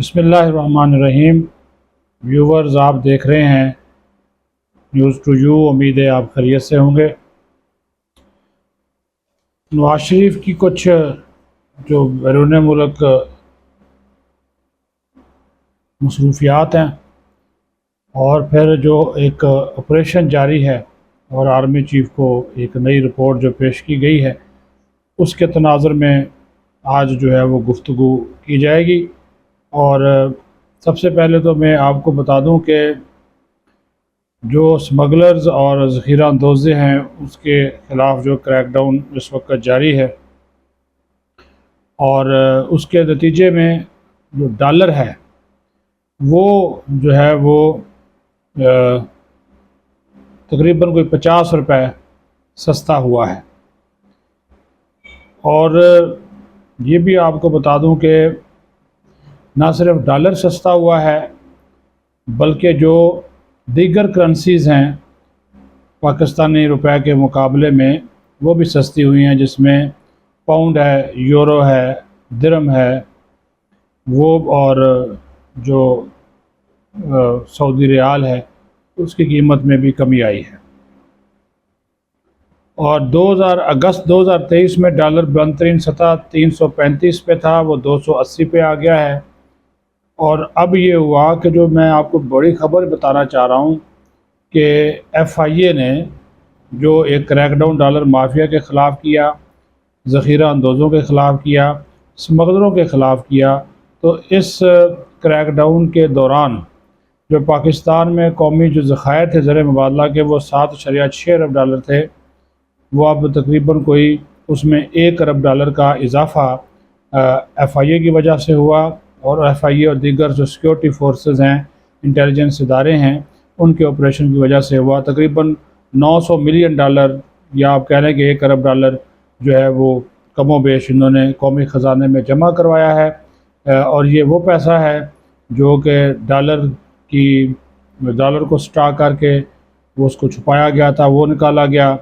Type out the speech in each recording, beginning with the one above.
بسم اللہ الرحمن الرحیم۔ ویورز، آپ دیکھ رہے ہیں نیوز ٹو یو۔ امید ہے آپ خیریت سے ہوں گے۔ نواز شریف کی کچھ جو بیرون ملک مصروفیات ہیں اور پھر جو ایک آپریشن جاری ہے اور آرمی چیف کو ایک نئی رپورٹ جو پیش کی گئی ہے، اس کے تناظر میں آج جو ہے وہ گفتگو کی جائے گی۔ اور سب سے پہلے تو میں آپ کو بتا دوں کہ جو سمگلرز اور ذخیرہ اندوزے ہیں اس کے خلاف جو کریک ڈاؤن اس وقت جاری ہے، اور اس کے نتیجے میں جو ڈالر ہے وہ جو ہے وہ تقریباً کوئی 50 روپے سستا ہوا ہے۔ اور یہ بھی آپ کو بتا دوں کہ نہ صرف ڈالر سستا ہوا ہے بلکہ جو دیگر کرنسیز ہیں پاکستانی روپے کے مقابلے میں وہ بھی سستی ہوئی ہیں، جس میں پاؤنڈ ہے، یورو ہے، درہم ہے وہ، اور جو سعودی ریال ہے اس کی قیمت میں بھی کمی آئی ہے۔ اور اگست 2023 میں ڈالر بلند ترین سطح 335 پہ تھا، وہ 280 پہ آ گیا ہے۔ اور اب یہ ہوا کہ جو میں آپ کو بڑی خبر بتانا چاہ رہا ہوں کہ FIA نے جو ایک کریک ڈاؤن ڈالر مافیا کے خلاف کیا، ذخیرہ اندوزوں کے خلاف کیا، اسمگلروں کے خلاف کیا، تو اس کریک ڈاؤن کے دوران جو پاکستان میں قومی جو ذخائر تھے زر مبادلہ کے، وہ 7.6 ارب ڈالر تھے، وہ اب تقریباً کوئی اس میں 1 ارب ڈالر کا اضافہ FIA کی وجہ سے ہوا، اور FIA اور دیگر جو سیکیورٹی فورسز ہیں، انٹیلیجنس ادارے ہیں، ان کے آپریشن کی وجہ سے ہوا۔ تقریباً 900 ملین ڈالر، یا آپ کہہ رہے ہیں کہ 1 ارب ڈالر جو ہے وہ کم و بیش انہوں نے قومی خزانے میں جمع کروایا ہے۔ اور یہ وہ پیسہ ہے جو کہ ڈالر کو سٹاک کر کے وہ اس کو چھپایا گیا تھا، وہ نکالا گیا۔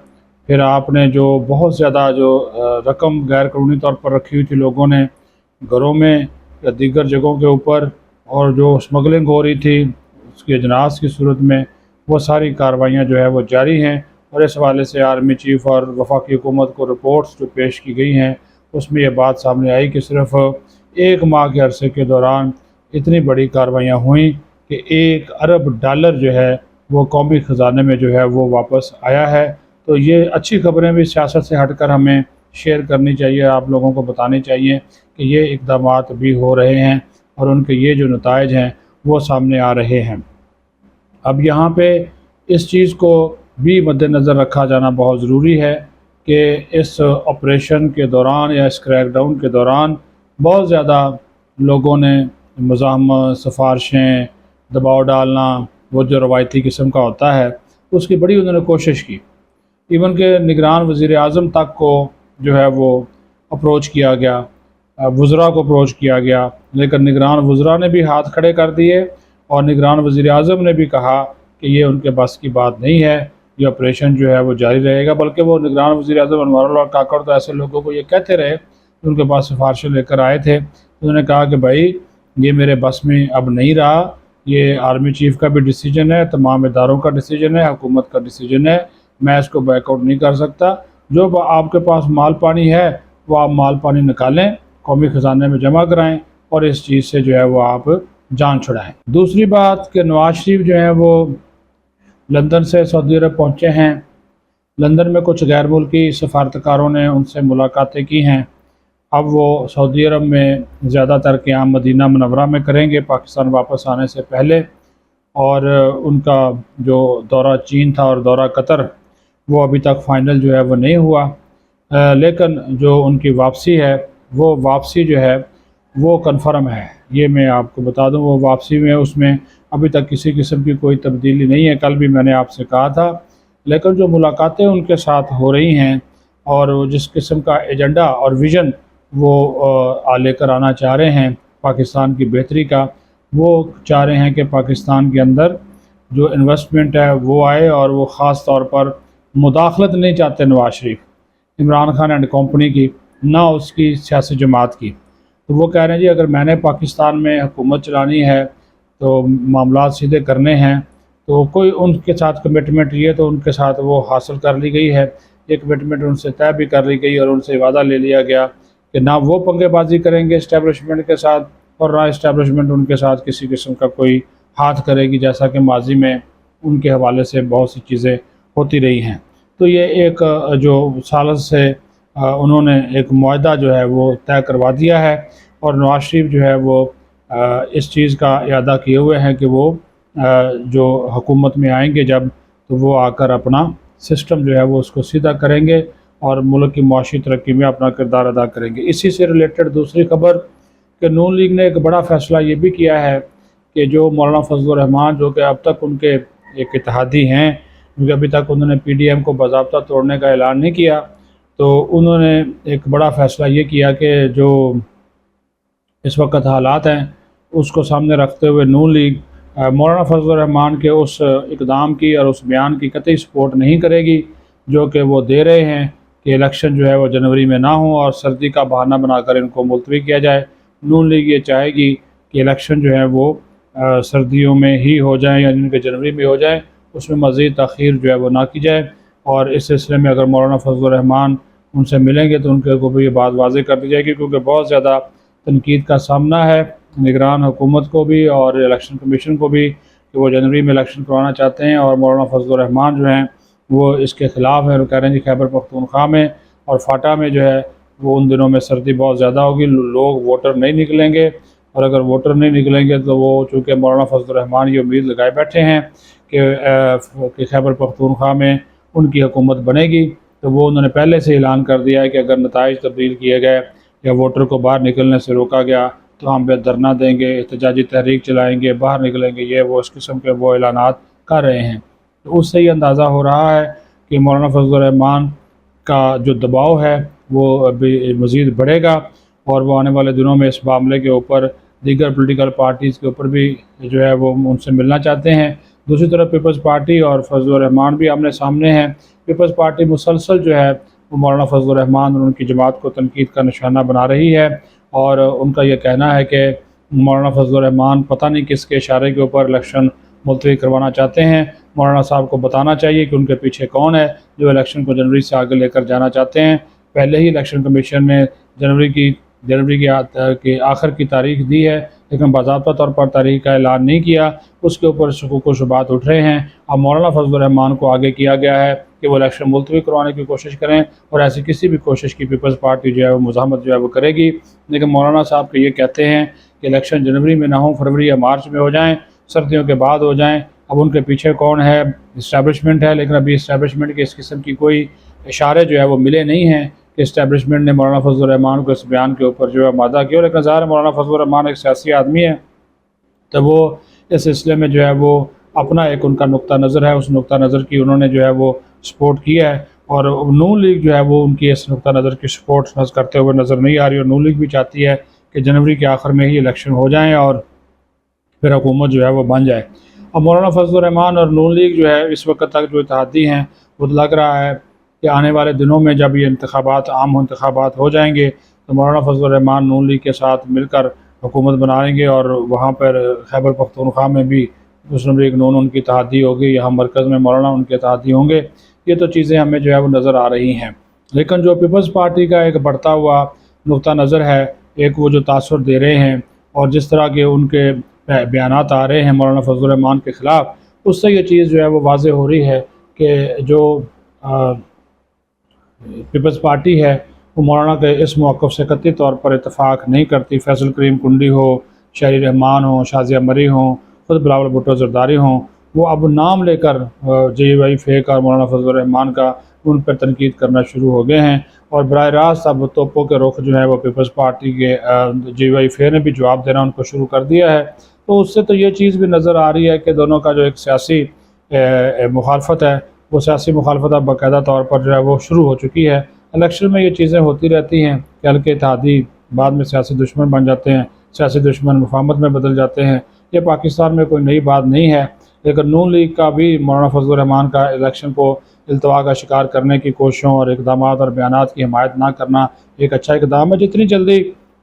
پھر آپ نے جو بہت زیادہ جو رقم غیر قانونی طور پر رکھی ہوئی تھی لوگوں نے گھروں میں یا دیگر جگہوں کے اوپر، اور جو اسمگلنگ ہو رہی تھی اس کے اجناس کی صورت میں، وہ ساری کارروائیاں جو ہے وہ جاری ہیں۔ اور اس حوالے سے آرمی چیف اور وفاقی حکومت کو رپورٹس جو پیش کی گئی ہیں اس میں یہ بات سامنے آئی کہ صرف 1 ماہ کے عرصے کے دوران اتنی بڑی کارروائیاں ہوئیں کہ 1 ارب ڈالر جو ہے وہ قومی خزانے میں جو ہے وہ واپس آیا ہے۔ تو یہ اچھی خبریں بھی سیاست سے ہٹ کر ہمیں شیئر کرنی چاہیے، آپ لوگوں کو بتانی چاہیے کہ یہ اقدامات بھی ہو رہے ہیں اور ان کے یہ جو نتائج ہیں وہ سامنے آ رہے ہیں۔ اب یہاں پہ اس چیز کو بھی مد نظر رکھا جانا بہت ضروری ہے کہ اس آپریشن کے دوران یا اس کریک ڈاؤن کے دوران بہت زیادہ لوگوں نے مزاحمت، سفارشیں، دباؤ ڈالنا، وہ جو روایتی قسم کا ہوتا ہے اس کی بڑی انہوں نے کوشش کی۔ ایون کہ نگران وزیر اعظم تک کو جو ہے وہ اپروچ کیا گیا، وزراء کو اپروچ کیا گیا، لیکن نگران وزراء نے بھی ہاتھ کھڑے کر دیے، اور نگران وزیر اعظم نے بھی کہا کہ یہ ان کے بس کی بات نہیں ہے، یہ آپریشن جو ہے وہ جاری رہے گا۔ بلکہ وہ نگران وزیر اعظم انوار اللہ کاکڑ تو ایسے لوگوں کو یہ کہتے رہے ان کے پاس سفارشیں لے کر آئے تھے، انہوں نے کہا کہ بھائی یہ میرے بس میں اب نہیں رہا، یہ آرمی چیف کا بھی ڈیسیجن ہے، تمام اداروں کا ڈیسیجن ہے، حکومت کا ڈیسیجن ہے، میں اس کو بیک آؤٹ نہیں کر سکتا۔ جو آپ کے پاس مال پانی ہے وہ آپ مال پانی نکالیں، قومی خزانے میں جمع کرائیں، اور اس چیز سے جو ہے وہ آپ جان چھڑائیں۔ دوسری بات کہ نواز شریف جو ہیں وہ لندن سے سعودی عرب پہنچے ہیں۔ لندن میں کچھ غیر ملکی سفارتکاروں نے ان سے ملاقاتیں کی ہیں۔ اب وہ سعودی عرب میں زیادہ تر قیام مدینہ منورہ میں کریں گے پاکستان واپس آنے سے پہلے، اور ان کا جو دورہ چین تھا اور دورہ قطر وہ ابھی تک فائنل جو ہے وہ نہیں ہوا، لیکن جو ان کی واپسی ہے وہ واپسی جو ہے وہ کنفرم ہے۔ یہ میں آپ کو بتا دوں، وہ واپسی میں اس میں ابھی تک کسی قسم کی کوئی تبدیلی نہیں ہے، کل بھی میں نے آپ سے کہا تھا۔ لیکن جو ملاقاتیں ان کے ساتھ ہو رہی ہیں اور جس قسم کا ایجنڈا اور ویژن وہ لے کر آنا چاہ رہے ہیں پاکستان کی بہتری کا، وہ چاہ رہے ہیں کہ پاکستان کے اندر جو انویسٹمنٹ ہے وہ آئے، اور وہ خاص طور پر مداخلت نہیں چاہتے نواز شریف، عمران خان اینڈ کمپنی کی، نہ اس کی سیاسی جماعت کی۔ تو وہ کہہ رہے ہیں جی اگر میں نے پاکستان میں حکومت چلانی ہے تو معاملات سیدھے کرنے ہیں، تو کوئی ان کے ساتھ کمٹمنٹ یہ تو ان کے ساتھ وہ حاصل کر لی گئی ہے، یہ کمٹمنٹ ان سے طے بھی کر لی گئی اور ان سے وعدہ لے لیا گیا کہ نہ وہ پنگے بازی کریں گے اسٹیبلشمنٹ کے ساتھ اور نہ اسٹیبلشمنٹ ان کے ساتھ کسی قسم کا کوئی ہاتھ کرے گی، جیسا کہ ماضی میں ان کے حوالے سے بہت سی چیزیں ہوتی رہی ہیں۔ تو یہ ایک جو ثالث سے انہوں نے ایک معاہدہ جو ہے وہ طے کروا دیا ہے، اور نواز شریف جو ہے وہ اس چیز کا اعادہ کیے ہوئے ہیں کہ وہ جو حکومت میں آئیں گے جب، تو وہ آ کر اپنا سسٹم جو ہے وہ اس کو سیدھا کریں گے اور ملک کی معاشی ترقی میں اپنا کردار ادا کریں گے۔ اسی سے ریلیٹڈ دوسری خبر کہ نون لیگ نے ایک بڑا فیصلہ یہ بھی کیا ہے کہ جو مولانا فضل الرحمان جو کہ اب تک ان کے ایک اتحادی ہیں، کیونکہ ابھی تک انہوں نے پی ڈی ایم کو باضابطہ توڑنے کا اعلان نہیں کیا، تو انہوں نے ایک بڑا فیصلہ یہ کیا کہ جو اس وقت حالات ہیں اس کو سامنے رکھتے ہوئے نون لیگ مولانا فضل الرحمان کے اس اقدام کی اور اس بیان کی قطعی سپورٹ نہیں کرے گی جو کہ وہ دے رہے ہیں کہ الیکشن جو ہے وہ جنوری میں نہ ہوں اور سردی کا بہانہ بنا کر ان کو ملتوی کیا جائے۔ نون لیگ یہ چاہے گی کہ الیکشن جو ہے وہ سردیوں میں ہی ہو جائیں یا جن کے جنوری میں ہو جائیں، اس میں مزید تاخیر جو ہے وہ نہ کی جائے، اور اس سلسلے میں اگر مولانا فضل الرحمان ان سے ملیں گے تو ان کو بھی یہ بات واضح کر دی جائے گی، کیونکہ بہت زیادہ تنقید کا سامنا ہے نگران حکومت کو بھی اور الیکشن کمیشن کو بھی کہ وہ جنوری میں الیکشن کروانا چاہتے ہیں، اور مولانا فضل الرحمان جو ہیں وہ اس کے خلاف ہیں۔ وہ کہہ رہے ہیں کہ خیبر پختونخوا میں اور فاٹا میں جو ہے وہ ان دنوں میں سردی بہت زیادہ ہوگی، لوگ ووٹر نہیں نکلیں گے، اور اگر ووٹر نہیں نکلیں گے تو وہ چونکہ مولانا فضل الرحمان یہ امید لگائے بیٹھے ہیں کہ خیبر پختونخوا میں ان کی حکومت بنے گی، تو وہ انہوں نے پہلے سے اعلان کر دیا ہے کہ اگر نتائج تبدیل کیے گئے یا ووٹر کو باہر نکلنے سے روکا گیا تو ہم پہ دھرنا دیں گے، احتجاجی تحریک چلائیں گے، باہر نکلیں گے، یہ وہ اس قسم کے وہ اعلانات کر رہے ہیں۔ تو اس سے یہ اندازہ ہو رہا ہے کہ مولانا فضل الرحمان کا جو دباؤ ہے وہ ابھی مزید بڑھے گا، اور وہ آنے والے دنوں میں اس معاملے کے اوپر دیگر پولیٹیکل پارٹیز کے اوپر بھی جو ہے وہ ان سے ملنا چاہتے ہیں۔ دوسری طرف پیپلز پارٹی اور فضل الرحمان بھی آمنے سامنے ہیں۔ پیپلز پارٹی مسلسل جو ہے وہ مولانا فضل الرحمان اور ان کی جماعت کو تنقید کا نشانہ بنا رہی ہے، اور ان کا یہ کہنا ہے کہ مولانا فضل الرحمان پتہ نہیں کس کے اشارے کے اوپر الیکشن ملتوی کروانا چاہتے ہیں۔ مولانا صاحب کو بتانا چاہیے کہ ان کے پیچھے کون ہے جو الیکشن کو جنوری سے آگے لے کر جانا چاہتے ہیں۔ پہلے ہی الیکشن کمیشن نے جنوری کی آخر کی تاریخ دی ہے، لیکن باضابطہ طور پر تاریخ کا اعلان نہیں کیا، اس کے اوپر شکوک و شبہات اٹھ رہے ہیں۔ اب مولانا فضل الرحمان کو آگے کیا گیا ہے کہ وہ الیکشن ملتوی کروانے کی کوشش کریں، اور ایسی کسی بھی کوشش کی پیپلز پارٹی جو ہے وہ مزاحمت جو ہے وہ کرے گی، لیکن مولانا صاحب کے یہ کہتے ہیں کہ الیکشن جنوری میں نہ ہوں، فروری یا مارچ میں ہو جائیں، سردیوں کے بعد ہو جائیں۔ اب ان کے پیچھے کون ہے؟ اسٹیبلشمنٹ ہے، لیکن ابھی اسٹیبلشمنٹ کے اس قسم کی کوئی اشارے جو ہے وہ ملے نہیں ہیں کہ اسٹیبلشمنٹ نے مولانا فضل الرحمان کو اس بیان کے اوپر جو ہے مادہ کیا، لیکن ظاہر ہے مولانا فضل الرحمان ایک سیاسی آدمی ہے، تو وہ اس سلسلے میں جو ہے وہ اپنا ایک ان کا نقطہ نظر ہے، اس نقطہ نظر کی انہوں نے جو ہے وہ سپورٹ کیا ہے، اور نون لیگ جو ہے وہ ان کی اس نقطہ نظر کی سپورٹ کرتے ہوئے نظر نہیں آ رہی، اور نون لیگ بھی چاہتی ہے کہ جنوری کے آخر میں ہی الیکشن ہو جائیں اور پھر حکومت جو ہے وہ بن جائے۔ اب مولانا فضل الرحمان اور نون لیگ جو ہے اس وقت تک جو اتحادی ہیں، وہ لگ رہا ہے کہ آنے والے دنوں میں جب یہ انتخابات عام انتخابات ہو جائیں گے تو مولانا فضل الرحمان نون لیگ کے ساتھ مل کر حکومت بنائیں گے، اور وہاں پر خیبر پختونخوا میں بھی مسلم لیگ نون ان کی اتحادی ہوگی، یہاں مرکز میں مولانا ان کے اتحادی ہوں گے۔ یہ تو چیزیں ہمیں جو ہے وہ نظر آ رہی ہیں، لیکن جو پیپلز پارٹی کا ایک بڑھتا ہوا نقطہ نظر ہے، ایک وہ جو تاثر دے رہے ہیں اور جس طرح کے ان کے بیانات آ رہے ہیں مولانا فضل الرحمان کے خلاف، اس سے یہ چیز جو ہے وہ واضح ہو رہی ہے کہ جو پیپلز پارٹی ہے وہ مولانا کے اس موقف سے قطعی طور پر اتفاق نہیں کرتی۔ فیصل کریم کنڈی ہو، شہری رحمان ہوں، شازیہ مری ہوں، خود بلاول بھٹو زرداری ہوں، وہ اب نام لے کر جے وائی فیک اور مولانا فضل الرحمان کا ان پر تنقید کرنا شروع ہو گئے ہیں، اور براہ راست اب توپوں کے رخ جو ہے وہ پیپلز پارٹی کے جے وائی فیک نے بھی جواب دینا ان کو شروع کر دیا ہے۔ تو اس سے تو یہ چیز بھی نظر آ رہی ہے کہ دونوں کا جو ایک سیاسی مخالفت ہے، وہ سیاسی مخالفت اب باقاعدہ طور پر جو ہے وہ شروع ہو چکی ہے۔ الیکشن میں یہ چیزیں ہوتی رہتی ہیں کہ ہلکے اتحادی بعد میں سیاسی دشمن بن جاتے ہیں، سیاسی دشمن مفاہمت میں بدل جاتے ہیں، یہ پاکستان میں کوئی نئی بات نہیں ہے، لیکن نون لیگ کا بھی مولانا فضل الرحمان کا الیکشن کو التوا کا شکار کرنے کی کوششوں اور اقدامات اور بیانات کی حمایت نہ کرنا ایک اچھا اقدام ہے۔ جتنی جلدی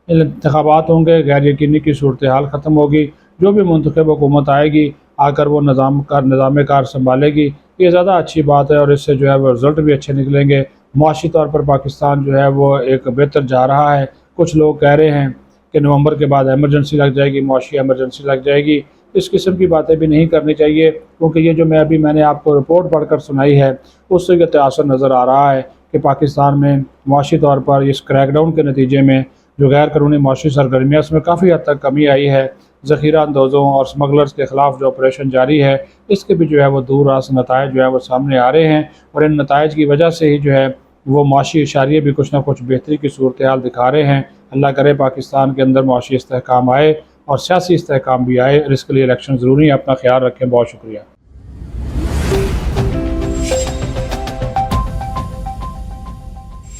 انتخابات ہوں گے، غیر یقینی کی صورتحال ختم ہوگی، جو بھی منتخب حکومت آئے گی آ کر وہ نظام کار سنبھالے گی، یہ زیادہ اچھی بات ہے، اور اس سے جو ہے وہ رزلٹ بھی اچھے نکلیں گے۔ معاشی طور پر پاکستان جو ہے وہ ایک بہتر جا رہا ہے۔ کچھ لوگ کہہ رہے ہیں کہ نومبر کے بعد ایمرجنسی لگ جائے گی، معاشی ایمرجنسی لگ جائے گی، اس قسم کی باتیں بھی نہیں کرنی چاہیے، کیونکہ یہ جو میں نے آپ کو رپورٹ پڑھ کر سنائی ہے اس سے یہ تاثر نظر آ رہا ہے کہ پاکستان میں معاشی طور پر اس کریک ڈاؤن کے نتیجے میں جو غیر قانونی معاشی سرگرمیاں اس میں کافی حد تک کمی آئی ہے۔ ذخیرہ اندوزوں اور سمگلرز کے خلاف جو آپریشن جاری ہے اس کے بھی جو ہے وہ دور راست نتائج جو ہے وہ سامنے آ رہے ہیں، اور ان نتائج کی وجہ سے ہی جو ہے وہ معاشی اشاریے بھی کچھ نہ کچھ بہتری کی صورتحال دکھا رہے ہیں۔ اللہ کرے پاکستان کے اندر معاشی استحکام آئے اور سیاسی استحکام بھی آئے، اور اس کے لیے الیکشن ضروری ہے۔ اپنا خیال رکھیں، بہت شکریہ۔